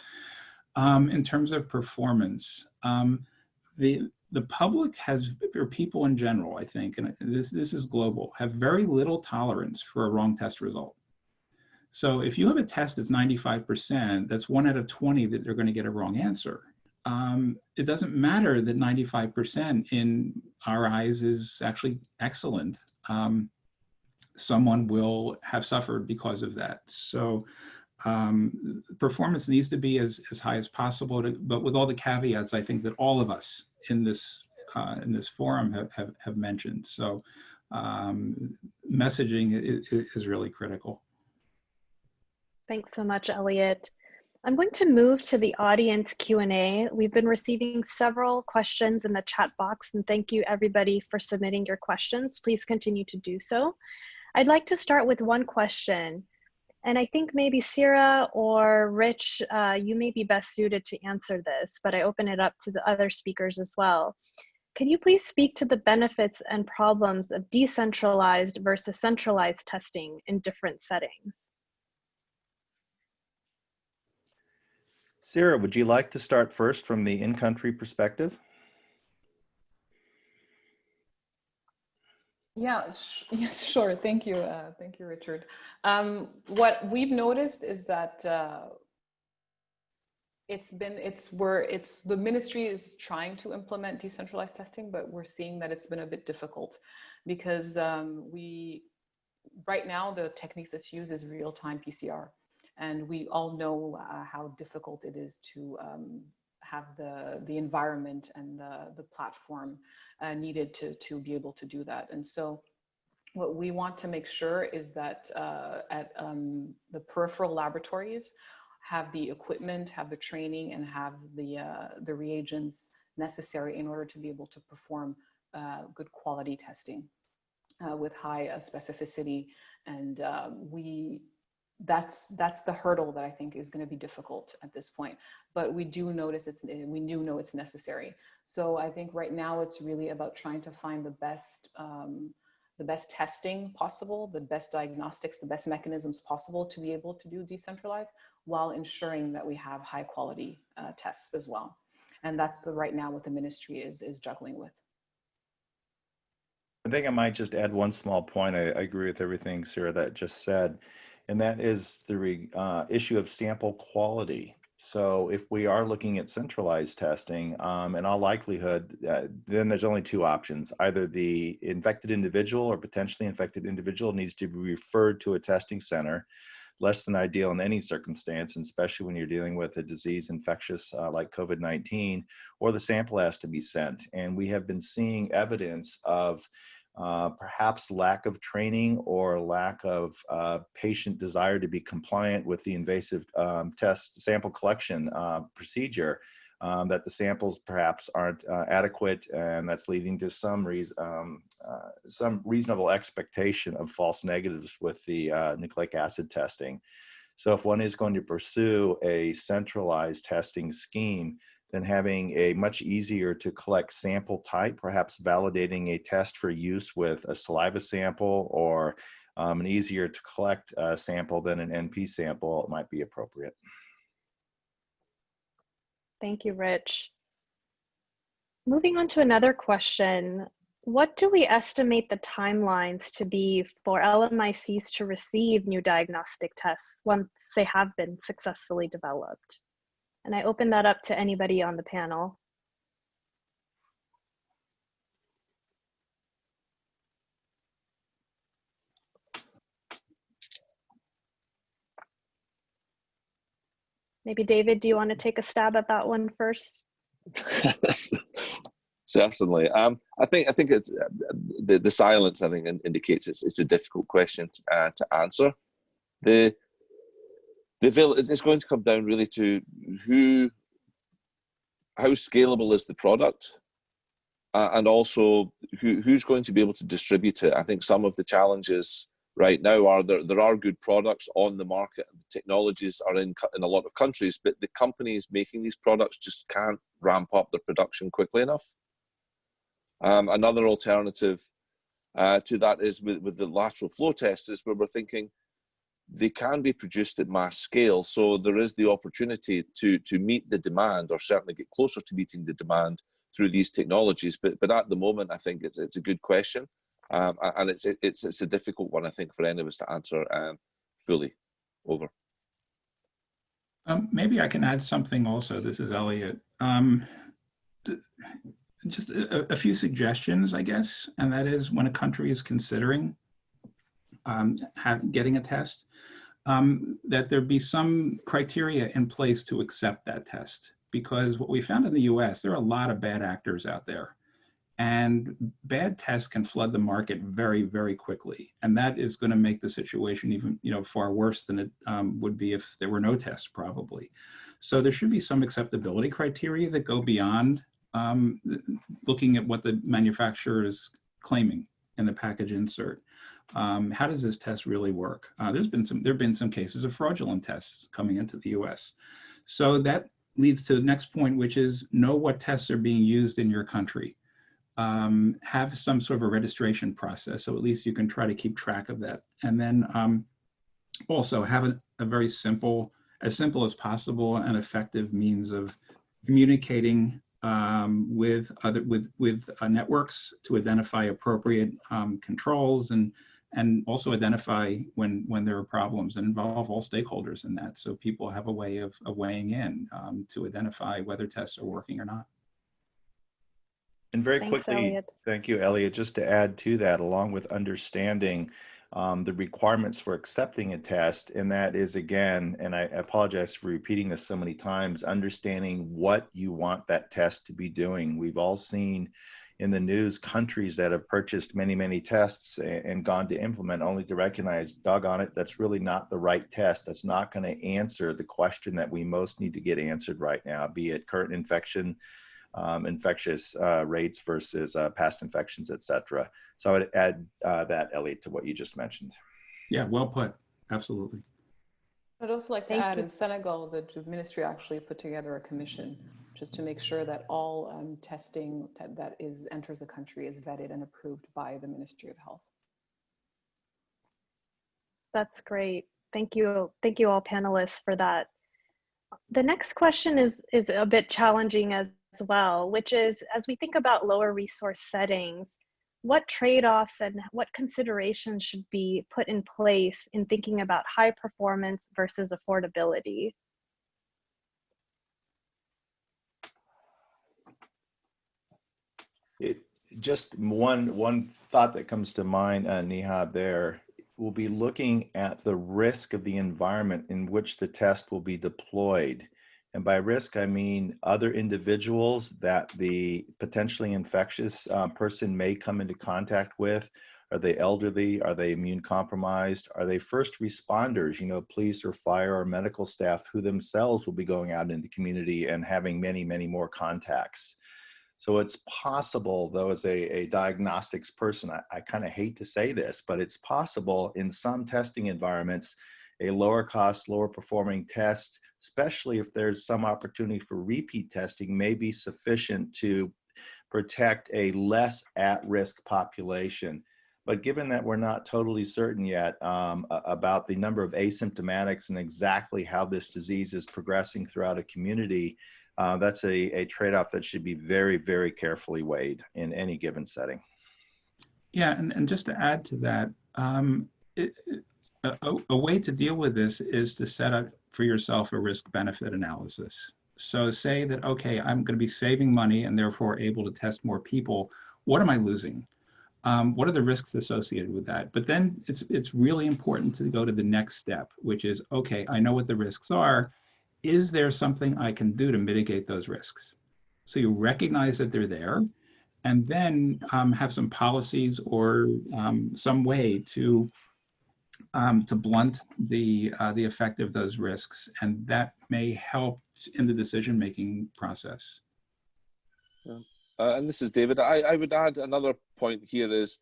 in terms of performance. The public has, or people in general, I think, and this is global, have very little tolerance for a wrong test result. So if you have a test that's 95%, that's 1 out of 20 that they're going to get a wrong answer. It doesn't matter that 95% in our eyes is actually excellent. Someone will have suffered because of that. So performance needs to be as high as possible, but with all the caveats, I think that all of us in this forum have mentioned. So messaging is really critical. Thanks so much, Elliot. I'm going to move to the audience Q&A. We've been receiving several questions in the chat box, and thank you everybody for submitting your questions. Please continue to do so. I'd like to start with one question, and I think maybe Sira or Rich, you may be best suited to answer this, but I open it up to the other speakers as well. Can you please speak to the benefits and problems of decentralized versus centralized testing in different settings? Sira, would you like to start first from the in-country perspective? Yeah, yes, sure. Thank you, Richard. What we've noticed is that the ministry is trying to implement decentralized testing, but we're seeing that it's been a bit difficult because right now the technique that's used is real-time PCR, and we all know how difficult it is to have the environment and the platform needed to be able to do that. And so what we want to make sure is that at the peripheral laboratories have the equipment, have the training, and have the reagents necessary in order to be able to perform good quality testing with high specificity. And that's the hurdle that I think is going to be difficult at this point. But we do know it's necessary. So I think right now it's really about trying to find the best testing possible, the best diagnostics, the best mechanisms possible to be able to do decentralized, while ensuring that we have high quality tests as well. And that's right now what the ministry is juggling with. I think I might just add one small point. I agree with everything Sarah that just said, and that is the issue of sample quality. So if we are looking at centralized testing, in all likelihood, then there's only two options. Either the infected individual or potentially infected individual needs to be referred to a testing center, less than ideal in any circumstance, and especially when you're dealing with a disease infectious like COVID-19, or the sample has to be sent. And we have been seeing evidence of perhaps lack of training or lack of patient desire to be compliant with the invasive test sample collection procedure, that the samples perhaps aren't adequate, and that's leading to some reasonable expectation of false negatives with the nucleic acid testing. So if one is going to pursue a centralized testing scheme, then having a much easier to collect sample type, perhaps validating a test for use with a saliva sample, or an easier to collect sample than an NP sample might be appropriate. Thank you, Rich. Moving on to another question. What do we estimate the timelines to be for LMICs to receive new diagnostic tests once they have been successfully developed? And I open that up to anybody on the panel. Maybe David, do you want to take a stab at that one first? Certainly. I think it's the silence. I think indicates it's a difficult question to answer. It's going to come down really to how scalable is the product, and also who's going to be able to distribute it. I think some of the challenges right now are there are good products on the market, the technologies are in a lot of countries, but the companies making these products just can't ramp up their production quickly enough. Another alternative to that is with the lateral flow tests, is where we're thinking they can be produced at mass scale. So there is the opportunity to meet the demand, or certainly get closer to meeting the demand through these technologies. But at the moment, I think it's a good question. And it's a difficult one, I think, for any of us to answer fully. Over. Maybe I can add something also. This is Elliot. Just a few suggestions, I guess, and that is when a country is considering getting a test, that there be some criteria in place to accept that test. Because what we found in the US, there are a lot of bad actors out there. And bad tests can flood the market very, very quickly. And that is going to make the situation even, far worse than it would be if there were no tests, probably. So there should be some acceptability criteria that go beyond looking at what the manufacturer is claiming in the package insert. How does this test really work? There have been some cases of fraudulent tests coming into the US. So that leads to the next point, which is know what tests are being used in your country. Have some sort of a registration process, so at least you can try to keep track of that. And then also have a very simple as possible and effective means of communicating with networks to identify appropriate controls and and also identify when there are problems and involve all stakeholders in that, so people have a way of weighing in to identify whether tests are working or not. And very Thanks, quickly, Elliot. thank you, Elliot, just to add to that, along with understanding the requirements for accepting a test, and that is, again, and I apologize for repeating this so many times, understanding what you want that test to be doing. We've all seen in the news countries that have purchased many, many tests and gone to implement only to recognize, doggone it, that's really not the right test. That's not going to answer the question that we most need to get answered right now, be it current infectious rates versus past infections, et cetera. So I would add that, Elliot, to what you just mentioned. Yeah, well put. Absolutely. I'd also like to Thank add, you. in Senegal, the ministry actually put together a commission just to make sure that all testing that enters the country is vetted and approved by the Ministry of Health. That's great. Thank you. Thank you all panelists for that. The next question is a bit challenging as well, which is, as we think about lower resource settings, what trade-offs and what considerations should be put in place in thinking about high performance versus affordability? Just one thought that comes to mind, Neha, there will be looking at the risk of the environment in which the test will be deployed. And by risk, I mean other individuals that the potentially infectious person may come into contact with. Are they elderly? Are they immune compromised? Are they first responders, police or fire or medical staff who themselves will be going out into community and having many, many more contacts? So it's possible, though, as a diagnostics person, I kind of hate to say this, but it's possible in some testing environments, a lower cost, lower performing test, especially if there's some opportunity for repeat testing, may be sufficient to protect a less at-risk population. But given that we're not totally certain yet about the number of asymptomatics and exactly how this disease is progressing throughout a community, that's a trade-off that should be very, very carefully weighed in any given setting. Yeah, and just to add to that, a way to deal with this is to set up for yourself a risk-benefit analysis. So say that, okay, I'm going to be saving money and therefore able to test more people. What am I losing? What are the risks associated with that? But then it's really important to go to the next step, which is, okay, I know what the risks are. Is there something I can do to mitigate those risks? So you recognize that they're there, and then have some policies or some way to blunt the effect of those risks, and that may help in the decision-making process. Yeah. And this is David. I would add another point here is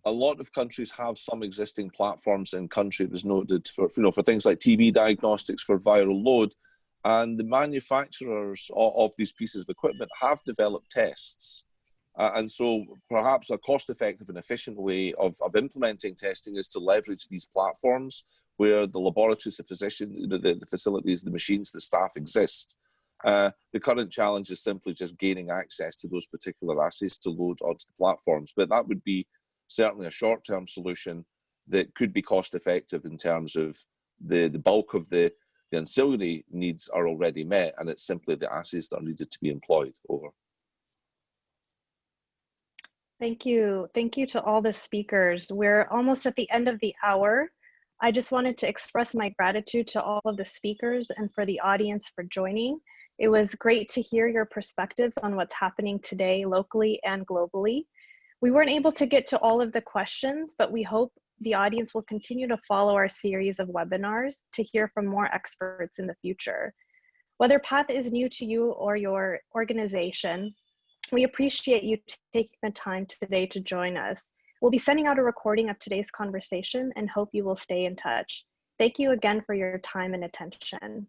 a lot of countries have some existing platforms in country. It was noted for things like TB diagnostics for viral load, and the manufacturers of these pieces of equipment have developed tests. And so perhaps a cost-effective and efficient way of implementing testing is to leverage these platforms where the laboratories, the physician, the facilities, the machines, the staff exist. The current challenge is simply just gaining access to those particular assays to load onto the platforms. But that would be certainly a short-term solution that could be cost-effective in terms of the bulk of the ancillary needs are already met, and it's simply the assays that are needed to be employed. Over. Thank you. Thank you to all the speakers. We're almost at the end of the hour. I just wanted to express my gratitude to all of the speakers and for the audience for joining. It was great to hear your perspectives on what's happening today locally and globally. We weren't able to get to all of the questions, but we hope the audience will continue to follow our series of webinars to hear from more experts in the future. Whether PATH is new to you or your organization, we appreciate you taking the time today to join us. We'll be sending out a recording of today's conversation and hope you will stay in touch. Thank you again for your time and attention.